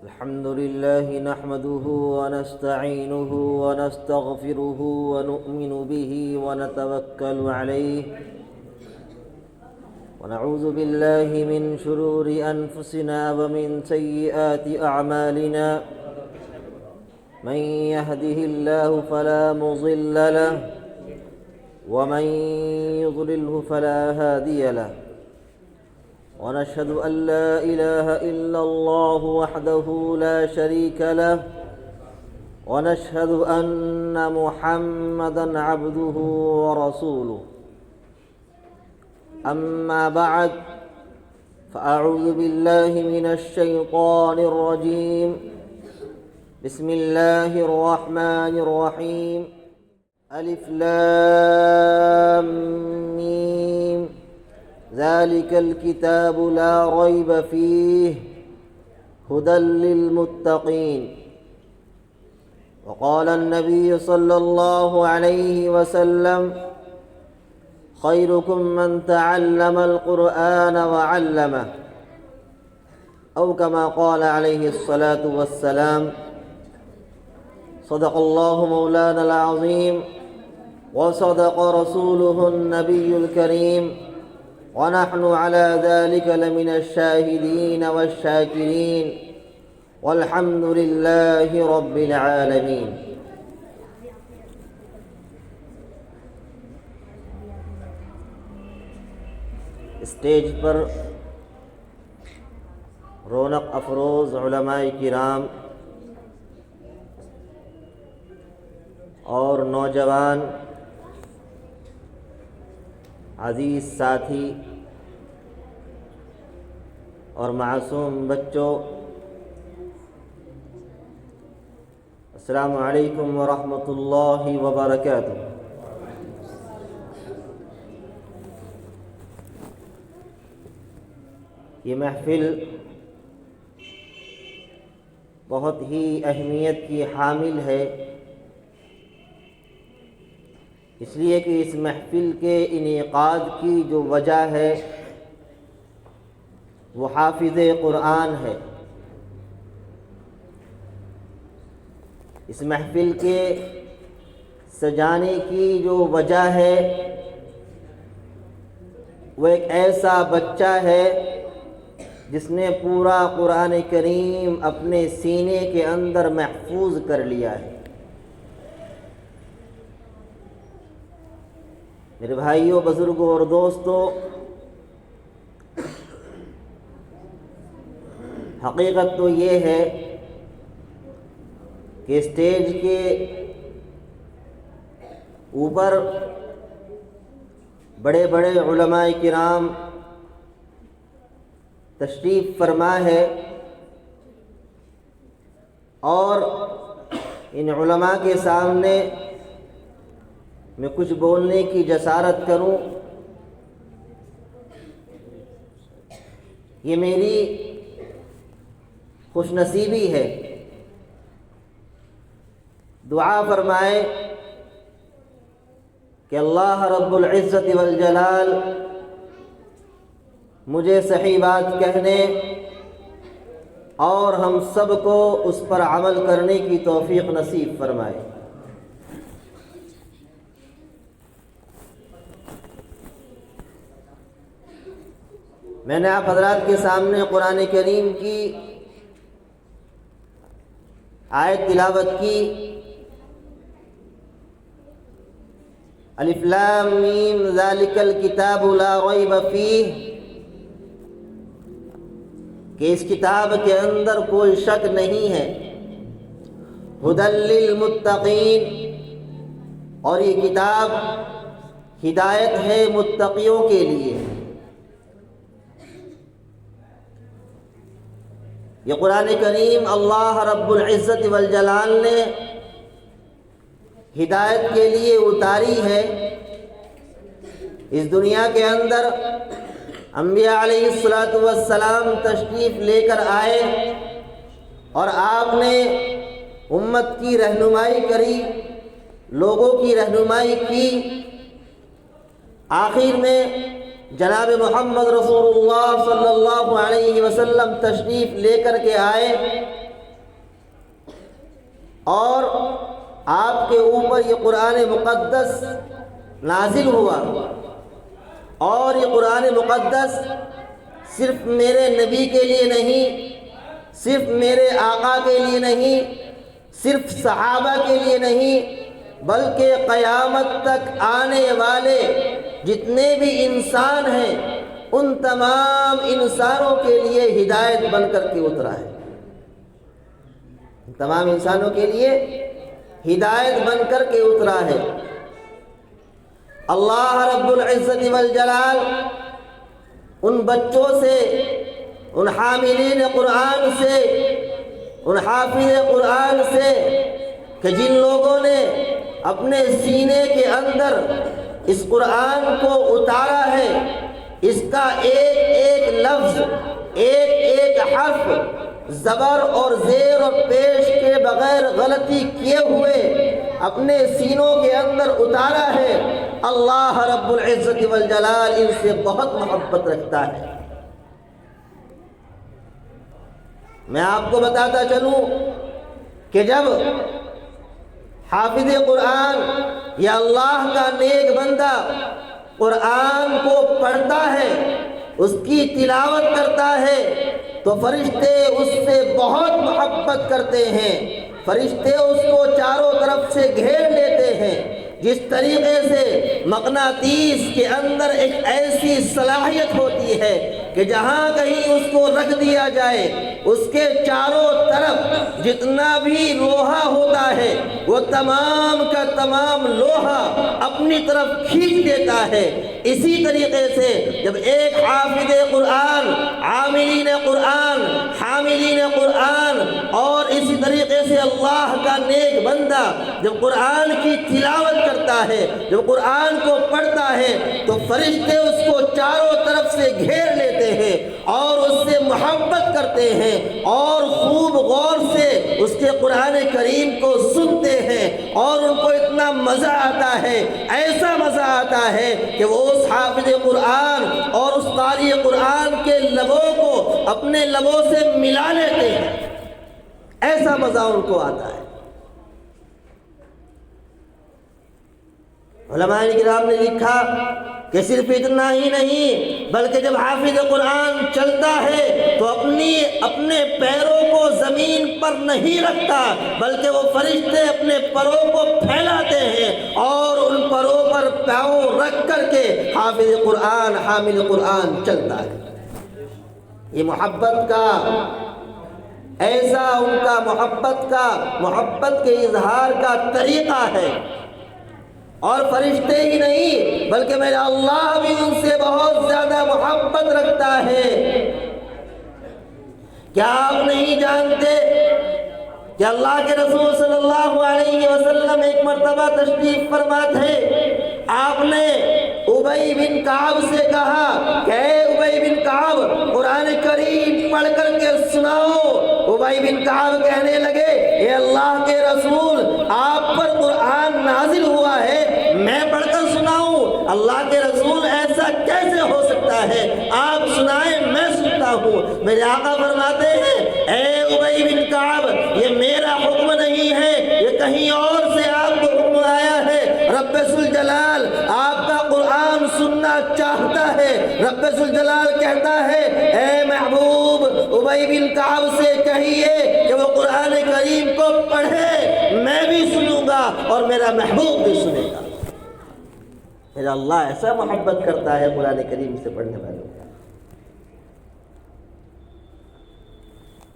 الحمد لله نحمده ونستعينه ونستغفره ونؤمن به ونتوكل عليه ونعوذ بالله من شرور أنفسنا ومن سيئات أعمالنا من يهده الله فلا مضل له ومن يضلله فلا هادي له ونشهد أن لا إله إلا الله وحده لا شريك له ونشهد أن محمدًا عبده ورسوله أما بعد فأعوذ بالله من الشيطان الرجيم بسم الله الرحمن الرحيم ألف لام ميم ذلك الكتاب لا ريب فيه هدى للمتقين وقال النبي صلى الله عليه وسلم خيركم من تعلم القرآن وعلمه أو كما قال عليه الصلاة والسلام صدق الله مولانا العظيم وصدق رسوله النبي الكريم ونحن على ذلك لمن الشاهدين والشاكرين والحمد لله رب العالمين. اسٹیج پر رونق افروز علماء کرام اور نوجوان عزیز ساتھی اور معصوم بچوں، السلام علیکم ورحمۃ اللہ وبرکاتہ۔ یہ محفل بہت ہی اہمیت کی حامل ہے، اس لیے کہ اس محفل کے انعقاد کی جو وجہ ہے وہ حافظ قرآن ہے۔ اس محفل کے سجانے کی جو وجہ ہے وہ ایک ایسا بچہ ہے جس نے پورا قرآن کریم اپنے سینے کے اندر محفوظ کر لیا ہے۔ میرے بھائیوں، بزرگوں اور دوستوں، حقیقت تو یہ ہے کہ اسٹیج کے اوپر بڑے بڑے علماء کرام تشریف فرما ہے، اور ان علماء کے سامنے میں کچھ بولنے کی جسارت کروں، یہ میری خوش نصیبی ہے۔ دعا فرمائے کہ اللہ رب العزت والجلال مجھے صحیح بات کہنے اور ہم سب کو اس پر عمل کرنے کی توفیق نصیب فرمائے۔ میں نے آپ حضرات کے سامنے قرآن کریم کی آیت تلاوت کی، الف لام میم ذالک الکتاب لا ریب فیہ، کہ اس کتاب کے اندر کوئی شک نہیں ہے، ھدی للمتقین، اور یہ کتاب ہدایت ہے متقیوں کے لیے۔ یہ قرآن کریم اللہ رب العزت والجلال نے ہدایت کے لیے اتاری ہے۔ اس دنیا کے اندر انبیاء علیہ السلام تشریف لے کر آئے اور آپ نے امت کی رہنمائی کری، لوگوں کی رہنمائی کی۔ آخر میں جناب محمد رسول اللہ صلی اللہ علیہ وسلم تشریف لے کر کے آئے اور آپ کے اوپر یہ قرآن مقدس نازل ہوا، اور یہ قرآن مقدس صرف میرے نبی کے لیے نہیں، صرف میرے آقا کے لیے نہیں، صرف صحابہ کے لیے نہیں، بلکہ قیامت تک آنے والے جتنے بھی انسان ہیں ان تمام انسانوں کے لیے ہدایت بن کر کے اترا ہے، تمام انسانوں کے لیے ہدایت بن کر کے اترا ہے۔ اللہ رب العزت والجلال ان بچوں سے، ان حاملین قرآن سے، ان حافظ قرآن سے کہ جن لوگوں نے اپنے سینے کے اندر اس قرآن کو اتارا ہے، اس کا ایک ایک لفظ، ایک ایک حرف زبر اور زیر اور پیش کے بغیر غلطی کیے ہوئے اپنے سینوں کے اندر اتارا ہے، اللہ رب العزت والجلال ان سے بہت محبت رکھتا ہے۔ میں آپ کو بتاتا چلوں کہ جب حافظ قرآن یا اللہ کا نیک بندہ قرآن کو پڑھتا ہے، اس کی تلاوت کرتا ہے، تو فرشتے اس سے بہت محبت کرتے ہیں، فرشتے اس کو چاروں طرف سے گھیر لیتے ہیں۔ جس طریقے سے مقناطیس کے اندر ایک ایسی صلاحیت ہوتی ہے کہ جہاں کہیں اس کو رکھ دیا جائے اس کے چاروں طرف جتنا بھی لوہا ہوتا ہے وہ تمام کا تمام لوہا اپنی طرف کھینچ دیتا ہے۔ اسی طریقے سے جب ایک حافظ قرآن، عاملین قرآن، حاملین قرآن اور اسی طریقے سے اللہ کا نیک بندہ جب قرآن کی تلاوت کرتا ہے، جب قرآن کو پڑھتا ہے، تو فرشتے اس کو چاروں طرف سے گھیر لیتے ہیں اور اس سے محبت کرتے ہیں اور خوب غور سے اس کے قرآن کریم کو سنتے ہیں، اور ان کو اتنا مزہ آتا ہے، ایسا مزہ آتا ہے کہ وہ اس حافظ قرآن اور اس قاری قرآن کے لبوں کو اپنے لبوں سے ملا لیتے ہیں، ایسا مزہ ان کو آتا ہے۔ علماء کرام نے لکھا کہ صرف اتنا ہی نہیں بلکہ جب حافظ قرآن چلتا ہے تو اپنے پیروں کو زمین پر نہیں رکھتا بلکہ وہ فرشتے اپنے پروں کو پھیلاتے ہیں اور ان پروں پر پاؤں رکھ کر کے حافظ قرآن، حامل قرآن چلتا ہے۔ یہ محبت کا ایسا ان کا محبت کے اظہار کا طریقہ ہے، اور فرشتے ہی نہیں بلکہ میرا اللہ بھی ان سے بہت زیادہ محبت رکھتا ہے۔ کیا آپ نہیں جانتے کہ اللہ کے رسول صلی اللہ علیہ وسلم ایک مرتبہ تشریف فرما تھے، آپ نے ابی بن کعب سے کہا کہ اے ابی بن کعب قرآن کریم پڑھ کر کے سناؤ۔ ابی بن کعب کہنے لگے اے اللہ کے رسول آپ پر قرآن نازل ہوا ہے، میں پڑھ کر سناؤں؟ اللہ کے رسول ایسا کیسے ہو سکتا ہے، آپ سنائیں میں سنتا ہوں۔ میرے آقا فرماتے ہیں اے ابی بن کعب یہ میرا حکم نہیں ہے، یہ کہیں اور سے آپ کو حکم آیا ہے۔ رب ذوالجلال آپ کا قرآن سننا چاہتا ہے۔ رب ذوالجلال کہتا ہے اے محبوب ابی بن کعب سے کہیے کہ وہ قرآن کریم کو پڑھے، میں بھی سنوں گا اور میرا محبوب بھی سنے گا۔ میرا اللہ ایسا محبت کرتا ہے قرآن کریم سے پڑھنے والوں کا۔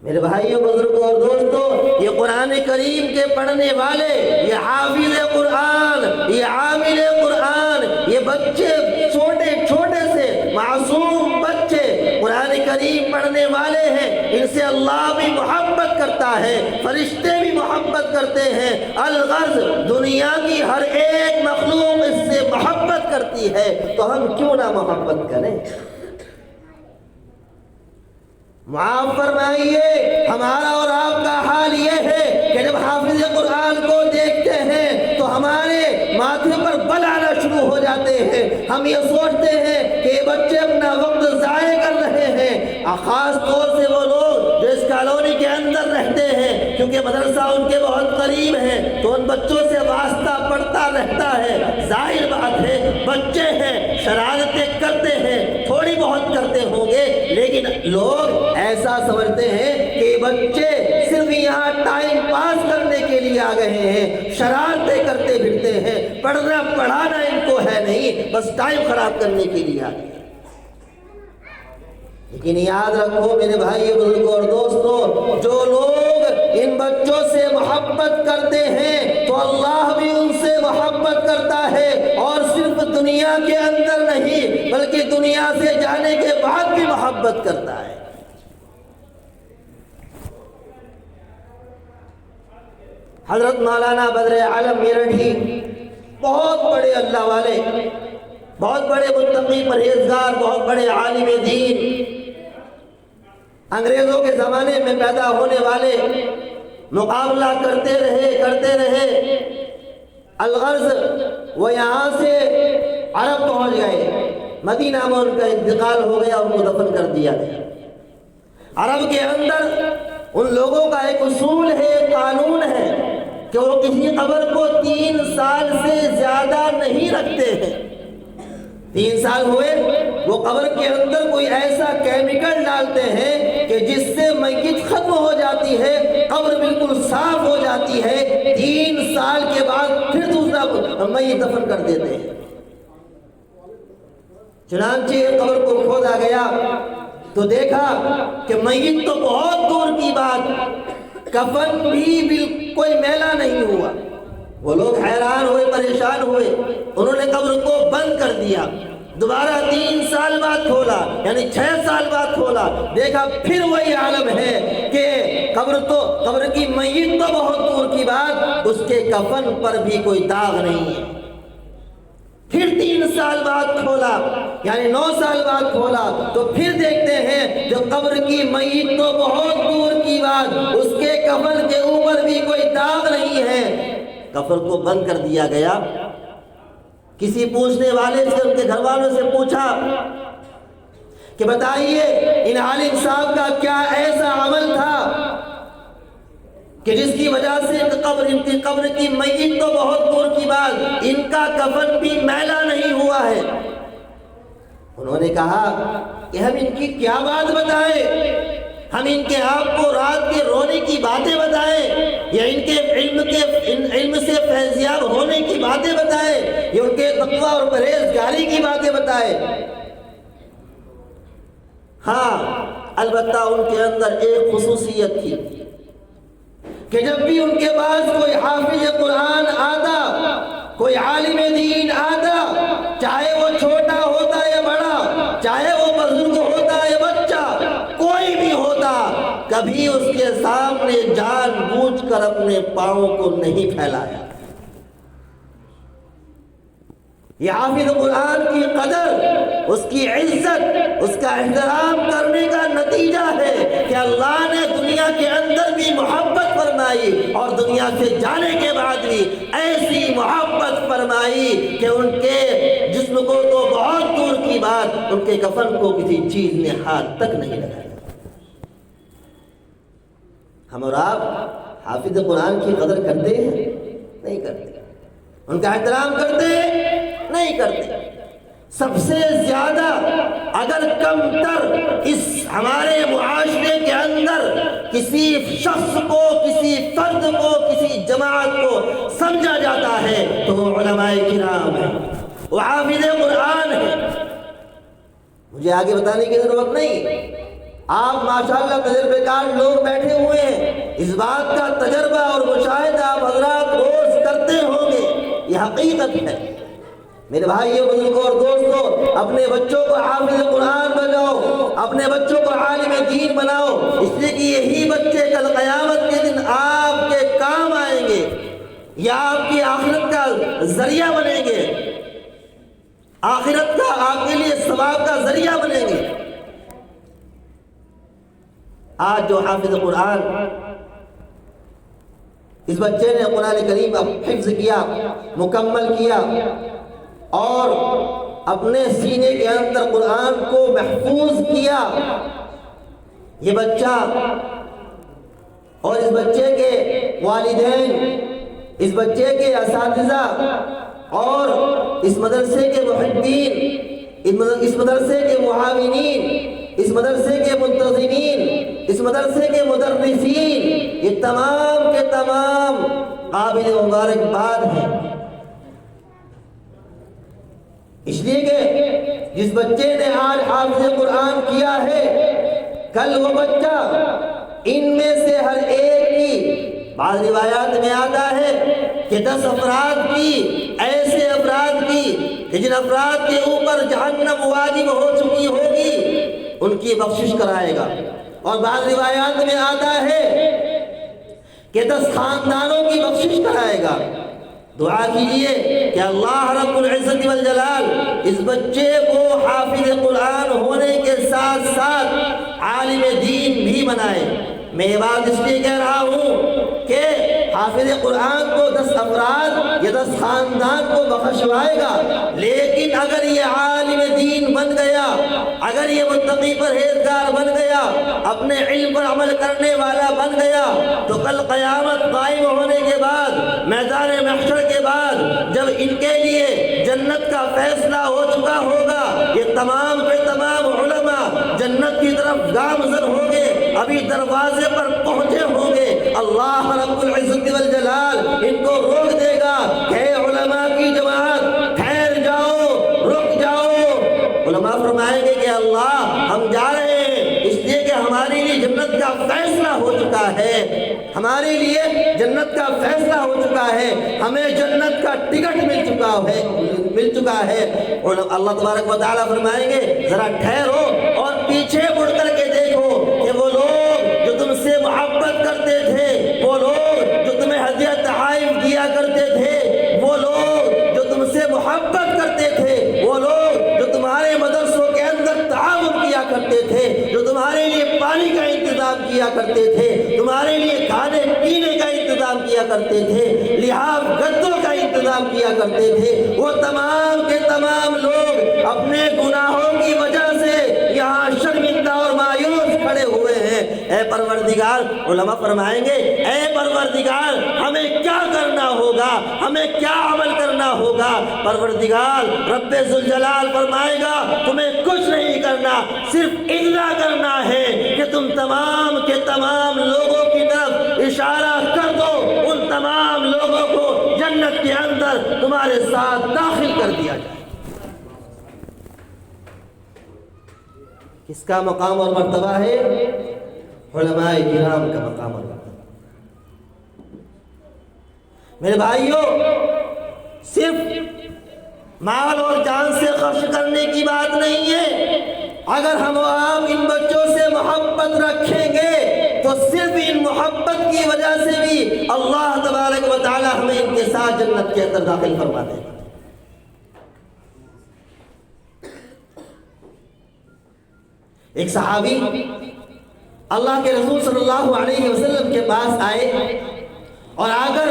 میرے بھائیوں، بزرگوں اور دوستوں، یہ قرآن کریم کے پڑھنے والے، یہ حافظ قرآن، یہ عامل قرآن، یہ بچے چھوٹے چھوٹے سے معصوم بچے قرآن کریم پڑھنے والے ہیں، ان سے اللہ بھی محبت کرتا ہے، فرشتے بھی محبت کرتے ہیں۔ الغرض دنیا کی ہر ایک مخلوق اس سے محبت کرتی ہے، تو ہم کیوں نہ محبت کریں؟ معاف فرمائیے، ہمارا اور آپ کا حال یہ ہے کہ جب حافظ قرآن کو دیکھتے ہیں تو ہمارے ماتھے پر بل آنا شروع ہو جاتے ہیں۔ ہم یہ سوچتے ہیں کہ یہ بچے اپنا وقت ضائع کر رہے ہیں، خاص طور سے وہ لوگ جو اس کالونی کے اندر رہتے ہیں، کیونکہ مدرسہ ان کے بہت قریب ہے تو ان بچوں سے واسطہ پڑتا رہتا ہے۔ ظاہر بات ہے بچے ہیں، شرارتیں کرتے ہیں، تھوڑی بہت کرتے ہوں گے، لیکن لوگ ایسا سمجھتے ہیں کہ بچے صرف یہاں ٹائم پاس کرنے کے لیے آ گئے ہیں، شرارتیں کرتے پھرتے ہیں، پڑھانا ان کو ہے نہیں، بس ٹائم خراب کرنے کے لیے آ گئے۔ لیکن یاد رکھو میرے بھائی بزرگوں اور دوستو، جو لوگ ان بچوں سے محبت کرتے ہیں تو اللہ بھی ان سے محبت کرتا ہے، اور صرف دنیا کے اندر نہیں بلکہ دنیا سے جانے کے بعد بھی محبت کرتا ہے۔ حضرت مولانا بدر عالم میرٹھی بہت بڑے اللہ والے، بہت بڑے متقی پرہیزگار، بہت بڑے عالم دین، انگریزوں کے زمانے میں پیدا ہونے والے، مقابلہ کرتے رہے الغرض وہ یہاں سے عرب پہنچ گئے، مدینہ میں ان کا انتقال ہو گیا، ان کو دفن کر دیا گیا۔ عرب کے اندر ان لوگوں کا ایک اصول ہے، ایک قانون ہے کہ وہ کسی قبر کو 3 سال سے زیادہ نہیں رکھتے ہیں۔ 3 سال ہوئے وہ قبر کے اندر کوئی ایسا کیمیکل ڈالتے ہیں کہ جس سے میت ختم ہو جاتی ہے، قبر بالکل صاف ہو جاتی ہے، 3 سال کے بعد پھر دوسرا میت دفن کر دیتے ہیں۔ چنانچہ قبر کو کھودا گیا تو دیکھا کہ میت تو بہت دور کی بات، کفن بھی کوئی میلا نہیں ہوا۔ وہ لوگ حیران ہوئے، پریشان ہوئے، انہوں نے قبر کو بند کر دیا۔ دوبارہ 3 سال بعد کھولا، یعنی 6 سال بعد کھولا، دیکھا پھر وہی عالم ہے کہ قبر کی میت تو بہت دور کی بات، اس کے کفن پر بھی کوئی داغ نہیں ہے۔ پھر 3 سال بعد کھولا، یعنی 9 سال بعد کھولا تو پھر دیکھتے ہیں جو قبر کی میت تو بہت دور کی بات، اس کے کفن کے اوپر بھی کوئی داغ نہیں ہے۔ کفن کو بند کر دیا گیا۔ کسی پوچھنے والے سے، ان کے گھر والوں سے پوچھا کہ بتائیے ان عالم صاحب کا کیا ایسا عمل تھا کہ جس کی وجہ سے ان کی قبر کی میت تو بہت دور کی بات، ان کا کفن بھی میلا نہیں ہوا ہے۔ انہوں نے کہا کہ ہم ان کی کیا بات بتائیں، ہم ان کے آپ کو رات کے رونے کی باتیں بتائیں، یا ان کے علم سے فیضیاب ہونے کی باتیں بتائیں، یا ان کے تقوی اور پرہیزگاری کی باتیں بتائیں؟ ہاں، البتہ ان کے اندر ایک خصوصیت تھی کہ جب بھی ان کے پاس کوئی حافظ قرآن آتا، کوئی عالم دین آتا، چاہے وہ چھوٹا ہوتا یا بڑا، چاہے وہ بزرگ ہوتا یا بچہ، کوئی بھی ہوتا، کبھی اس کے سامنے جان بوجھ کر اپنے پاؤں کو نہیں پھیلایا۔ یہ حافظ قرآن کی قدر، اس کی عزت، اس کا احترام کرنے کا نتیجہ ہے کہ اللہ نے دنیا کے اندر بھی محبت فرمائی، اور دنیا سے جانے کے بعد بھی ایسی محبت فرمائی کہ ان کے جسم کو تو بہت دور کی بات، ان کے کفن کو کسی چیز نے ہاتھ تک نہیں لگایا۔ ہم اور آپ حافظ قرآن کی قدر کرتے ہیں؟ نہیں کرتے۔ ان کا احترام کرتے ہیں؟ نہیں کرتے۔ سب سے زیادہ اگر کم تر اس ہمارے معاشرے کے اندر کسی شخص کو، کسی فرد کو، کسی جماعت کو سمجھا جاتا ہے تو وہ علماء کرام ہیں، وہ حافظ قرآن ہیں۔ مجھے آگے بتانے کی ضرورت نہیں، آپ ماشاءاللہ تجربے کار لوگ بیٹھے ہوئے ہیں، اس بات کا تجربہ اور مشاہدہ آپ حضرات روز کرتے ہوں گے، یہ حقیقت ہے۔ میرے بھائیو، بزرگوں اور دوستوں، اپنے بچوں کو حافظ قرآن بناؤ، اپنے بچوں کو عالم دین بناؤ، اس لیے کہ یہی بچے کل قیامت کے دن آپ کے کام آئیں گے، یا آپ کی آخرت کا ذریعہ بنیں گے، آخرت کا آپ کے لیے ثواب کا ذریعہ بنیں گے۔ آج جو حافظ قرآن، اس بچے نے قرآن کریم حفظ کیا، مکمل کیا، اور اپنے سینے کے اندر قرآن کو محفوظ کیا، یہ بچہ اور اس بچے کے والدین، اس بچے کے اساتذہ اور اس مدرسے کے محبین، اس مدرسے کے معاونین، اس مدرسے کے منتظمین، اس مدرسے کے مدرسین، یہ تمام کے تمام قابل مبارکباد ہیں۔ اس لیے کہ جس بچے نے آج حافظ قرآن کیا ہے، کل وہ بچہ ان میں سے ہر ایک کی، بعض روایات میں آتا ہے کہ 10 افراد کی، ایسے افراد کی کہ جن افراد کے اوپر جہنم واجب ہو چکی ہوگی، ان کی بخشش کرائے گا۔ اور بعض روایات میں آتا ہے کہ 10 خاندانوں کی بخشش کرائے گا۔ دعا کیجئے کہ اللہ رب العزت والجلال اس بچے کو حافظ قرآن ہونے کے ساتھ ساتھ عالم دین بھی بنائے۔ میں یہ بات اس لیے کہہ رہا ہوں کہ حافظ قرآن کو 10 افراد یا 10 خاندان کو بخشوائے گا، لیکن اگر یہ عالم دین بن گیا، اگر یہ متقی پرہیزگار بن گیا، اپنے علم پر عمل کرنے والا بن گیا، تو کل قیامت قائم ہونے کے بعد، میدان محشر کے بعد، جب ان کے لیے جنت کا فیصلہ ہو چکا ہوگا، یہ تمام کے تمام علماء جنت کی طرف گامزن ہوں گے، ابھی دروازے پر پہنچے ہوں گے، اللہ رب العزت والجلال ان کو روک دے گا کہ اے علماء کی جماعت، ٹھہر جاؤ، رک جاؤ۔ علماء فرمائیں گے کہ اللہ ہم جا رہے ہیں، اس لیے کہ ہمارے لیے جنت کا فیصلہ ہو چکا ہے، ہمارے لیے جنت کا فیصلہ ہو چکا ہے، ہمیں جنت کا ٹکٹ مل چکا ہے۔ اور اللہ تبارک و تعالیٰ فرمائیں گے ذرا ٹھہرو اور پیچھے مڑ کر کے دیکھو کہ وہ لوگ جو تم سے محبت کرتے تھے، وہ لوگ جو تمہیں ہدیہ تحائف دیا کرتے تھے، وہ لوگ جو تم سے محبت کرتے تھے، وہ لوگ جو تمہارے مدرسوں کے اندر تعاون کیا کرتے تھے، جو تمہارے لیے پانی کا انتظام کیا کرتے تھے، تمہارے لیے کھانے پینے کا انتظام کیا کرتے تھے، لحاف گدوں کا انتظام کیا کرتے تھے، وہ تمام کے تمام لوگ اپنے گناہوں کی وجہ سے یہاں شرمندہ اور مایوس کھڑے ہوئے ہیں۔ اے پروردگار، علماء فرمائیں گے اے پروردگار ہمیں کیا کرنا ہوگا، ہمیں کیا عمل کرنا ہوگا؟ پروردگار رب ذوالجلال فرمائے گا تمہیں کچھ نہیں کرنا، صرف اتنا کرنا ہے کہ تم تمام کے تمام لوگوں کی طرف اشارہ کر دو، ان تمام لوگوں کو جنت کے اندر تمہارے ساتھ داخل کر دیا جائے۔ کس کا مقام اور مرتبہ ہے؟ علماء کرام کا مقام اور مرتبہ۔ میرے بھائیوں، صرف مال اور جان سے خرچ کرنے کی بات نہیں ہے۔ اگر ہم آپ ان بچوں سے محبت رکھیں گے تو صرف ان محبت کی وجہ سے بھی اللہ تبارک و تعالی ہمیں ان کے ساتھ جنت کے اندر داخل فرما دے گا۔ ایک صحابی اللہ کے رسول صلی اللہ علیہ وسلم کے پاس آئے اور آ کر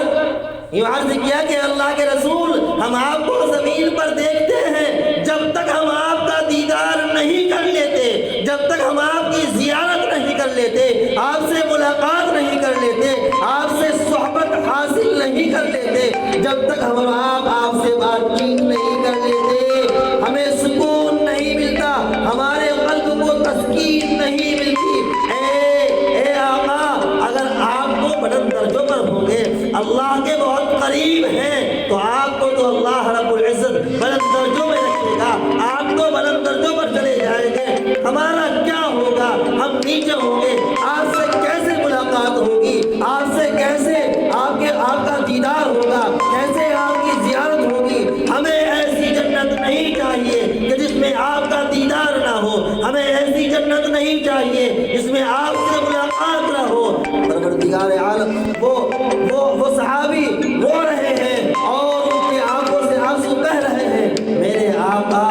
یہ عرض کیا کہ اللہ کے رسول، ہم آپ کو زمین پر دیکھتے ہیں، جب تک ہم آپ کا دیدار نہیں کر لیتے، جب تک ہم آپ کی زیارت نہیں کر لیتے، آپ سے ملاقات نہیں کر لیتے، آپ سے صحبت حاصل نہیں کر لیتے، جب تک ہم آپ سے بات چیت نہیں کر لیتے، ہمیں سکون نہیں ملتا، ہمارے قلب کو تسکین نہیں ملتی۔ اے آقا، اگر آپ کو بلند درجوں پر ہوں گے، اللہ کے بہت قریب ہیں، تو آپ کو تو اللہ رب العزت بلند درجوں میں رکھے گا، آپ تو بلند درجوں پر چلے جائیں گے، ہمارا کیا ہوگا؟ ہم نیچے ہوں گے، آپ سے کیسے ملاقات ہوگی؟ آپ سے کیسے آپ کا دیدار ہوگا؟ کیسے آپ کی زیارت ہوگی؟ ہمیں ایسی جنت نہیں چاہیے کہ جس میں آپ کا دیدار نہ ہو، ہمیں ایسی جنت نہیں چاہیے جس میں آپ سے ملاقات نہ ہو۔ پروردگار عالم وہ صحابی رو رہے ہیں اور ان کی آنکھوں سے آنسو بہہ رہے ہیں، میرے آقا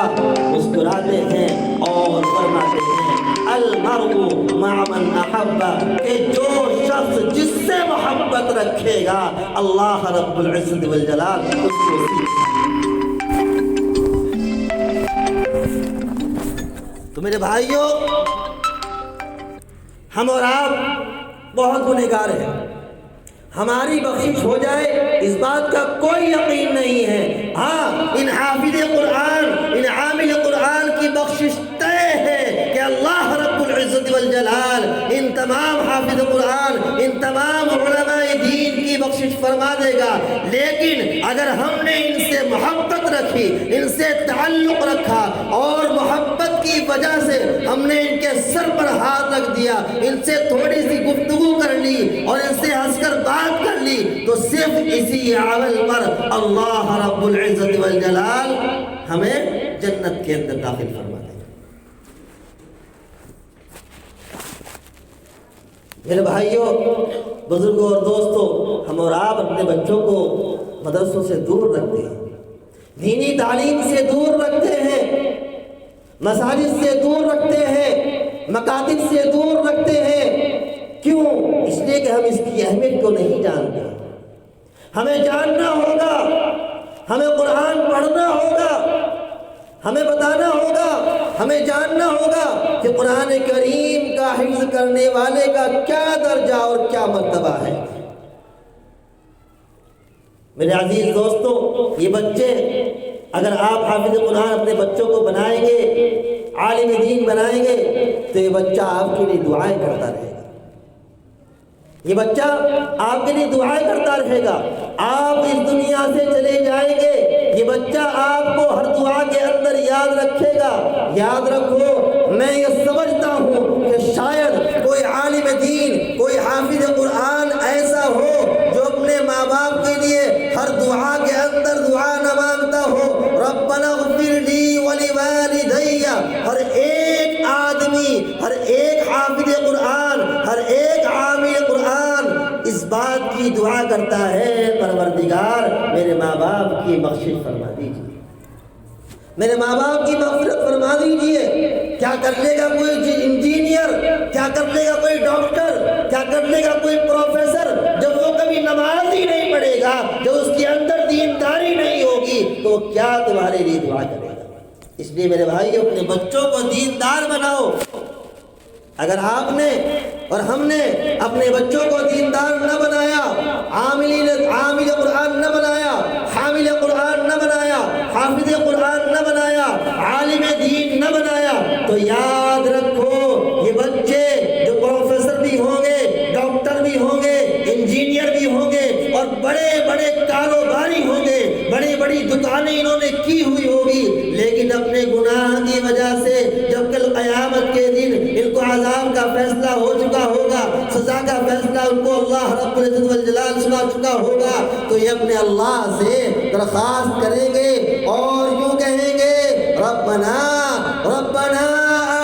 مسکراتے ہیں اور فرماتے ہیں المرء مع من احب، کہ جو شخص جس سے محبت رکھے گا اللہ رب العزت والجلال اس کو تو میرے بھائیوں، ہم اور آپ بہت گنہگار ہیں، ہماری بخشش ہو جائے اس بات کا کوئی یقین نہیں ہے۔ ہاں، ان حافظ قرآن، ان عامل قرآن کی بخشش طے ہے کہ اللہ رب العزت والجلال ان تمام حافظ قرآن، ان تمام علماء دین کی بخشش فرما دے گا۔ لیکن اگر ہم نے ان سے محبت رکھی، ان سے تعلق رکھا اور محبت کی وجہ سے ہم نے ان کے سر پر ہاتھ رکھ دیا، ان سے تھوڑی سی گفتگو کر لی اور ان سے ہنس کر بات کر لی، تو صرف اسی عمل پر اللہ رب العزت والجلال ہمیں جنت کے اندر داخل فرما دے گا۔ میرے بھائیوں، بزرگوں اور دوستوں، ہم اور آپ اپنے بچوں کو مدرسوں سے دور رکھتے ہیں، دینی تعلیم سے دور رکھتے ہیں، مساجد سے دور رکھتے ہیں، مکاتب سے دور رکھتے ہیں۔ کیوں؟ اس لیے کہ ہم اس کی اہمیت کو نہیں جانتے۔ ہمیں جاننا ہوگا، ہمیں قرآن پڑھنا ہوگا، ہمیں بتانا ہوگا، ہمیں جاننا ہوگا کہ قرآن کریم کا حفظ کرنے والے کا کیا درجہ اور کیا مرتبہ ہے۔ میرے عزیز دوستو، یہ بچے، اگر آپ حافظ قرآن اپنے بچوں کو بنائیں گے، عالم دین بنائیں گے، تو یہ بچہ آپ کے لیے دعائیں کرتا رہے گا۔ یہ بچہ آپ کے لیے دعائیں کرتا رہے گا۔ آپ اس دنیا سے چلے جائیں گے، یہ بچہ آپ کو ہر دعا کے اندر یاد رکھے گا۔ یاد رکھو، میں یہ سمجھتا ہوں کہ شاید کوئی عالم دین، کوئی حافظ قرآن ایسا ہو جو اپنے ماں باپ کے لیے ہر دعا کے اندر دعا نہ مانگتا ہو، ربنا اغفر لی ولوالدی۔ ہر ایک آدمی، ہر ایک حافظ قرآن، ہر ایک عامل قرآن اس بات کی دعا کرتا ہے، پروردگار میرے ماں باپ کی بخشش فرما دیجیے، میرے ماں باپ کی مغفرت فرما دیجیے۔ کیا کر لے گا کوئی انجینئر، کیا کر لے گا کوئی ڈاکٹر، کیا کر لے گا کوئی پروفیسر، جب وہ کبھی نماز ہی نہیں پڑھے گا، جب اس کے اندر دینداری نہیں ہوگی، تو وہ کیا تمہارے لیے دعا کرے گا؟ اس لیے میرے بھائی، اپنے بچوں کو دیندار بناؤ۔ اگر آپ نے اور ہم نے اپنے بچوں کو دیندار نہ بنایا، عامل قرآن نہ بنایا، حامل قرآن نہ بنایا، حافظ قرآن نہ بنایا، عالم دین نہ بنایا، تو یاد رکھو یہ بچے جو پروفیسر بھی ہوں گے، ڈاکٹر بھی ہوں گے، انجینئر بھی ہوں گے اور بڑے بڑے کاروباری ہوں گے، بڑی بڑی دکانیں انہوں نے کی ہوئی ہوگی، لیکن اپنے گناہ کی وجہ سے جب کل قیامت کے دن ان کو عذاب کا فیصلہ ہو چکا ہوگا، سزا کا فیصلہ ان کو اللہ رب العزت والجلال سنا چکا ہوگا، تو یہ اپنے اللہ سے درخواست کریں گے اور یوں کہیں گے، ربنا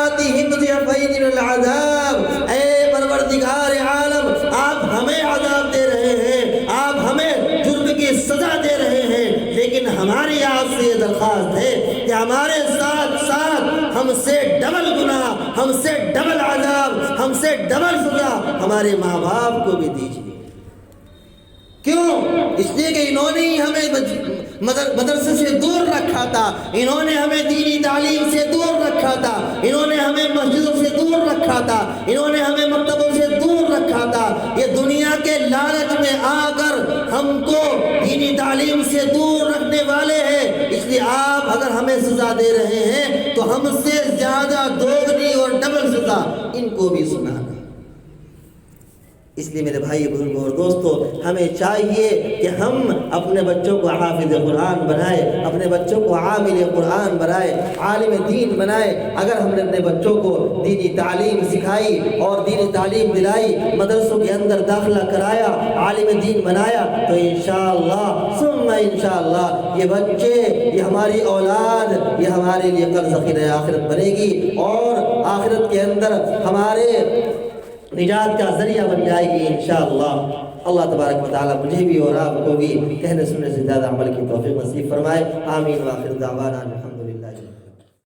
آتِهِمْ ضِعْفَيْنِ مِنَ الْعَذَابِ۔ اے پروردگار عالم، آپ ہمیں عذاب دے رہے ہیں، آپ ہمیں جرم کی سزا دے رہے ہیں، لیکن ہماری آپ سے یہ درخواست ہے کہ ہمارے ساتھ ساتھ ہم سے ڈبل گناہ، ہم سے ڈبل عذاب، ہم سے ڈبل سزا ہمارے ماں باپ کو بھی دیجیے۔ کیوں؟ اس لیے کہ انہوں نے ہی ہمیں مدرسے سے دور رکھا تھا، انہوں نے ہمیں دینی تعلیم سے دور رکھا تھا، انہوں نے ہمیں مسجدوں سے دور رکھا تھا، انہوں نے ہمیں مکتبوں سے دور رکھا تھا۔ یہ دنیا کے لالچ میں آ کر ہم کو دینی تعلیم سے دور رکھنے والے ہیں۔ اس لیے آپ اگر ہمیں سزا دے رہے ہیں تو ہم سے زیادہ دوگنی اور ڈبل سزا ان کو بھی سنانا۔ اس لیے میرے بھائی، بزرگوں اور دوستوں، ہمیں چاہیے کہ ہم اپنے بچوں کو حافظ قرآن بنائے، اپنے بچوں کو عامل قرآن بنائے، عالم دین بنائے۔ اگر ہم نے اپنے بچوں کو دینی تعلیم سکھائی اور دینی تعلیم دلائی، مدرسوں کے اندر داخلہ کرایا، عالم دین بنایا، تو انشاءاللہ ثم انشاءاللہ یہ بچے، یہ ہماری اولاد، یہ ہمارے لیے قرض ذخیرہ آخرت بنے گی اور آخرت کے اندر ہمارے نجات کا ذریعہ بن جائے گی انشاءاللہ۔ اللہ تبارک و تعالی مجھے بھی اور آپ کو بھی کہنے سننے سے زیادہ عمل کی توفیق نصیب فرمائے۔ آمین۔ وآخر دعوانا الحمد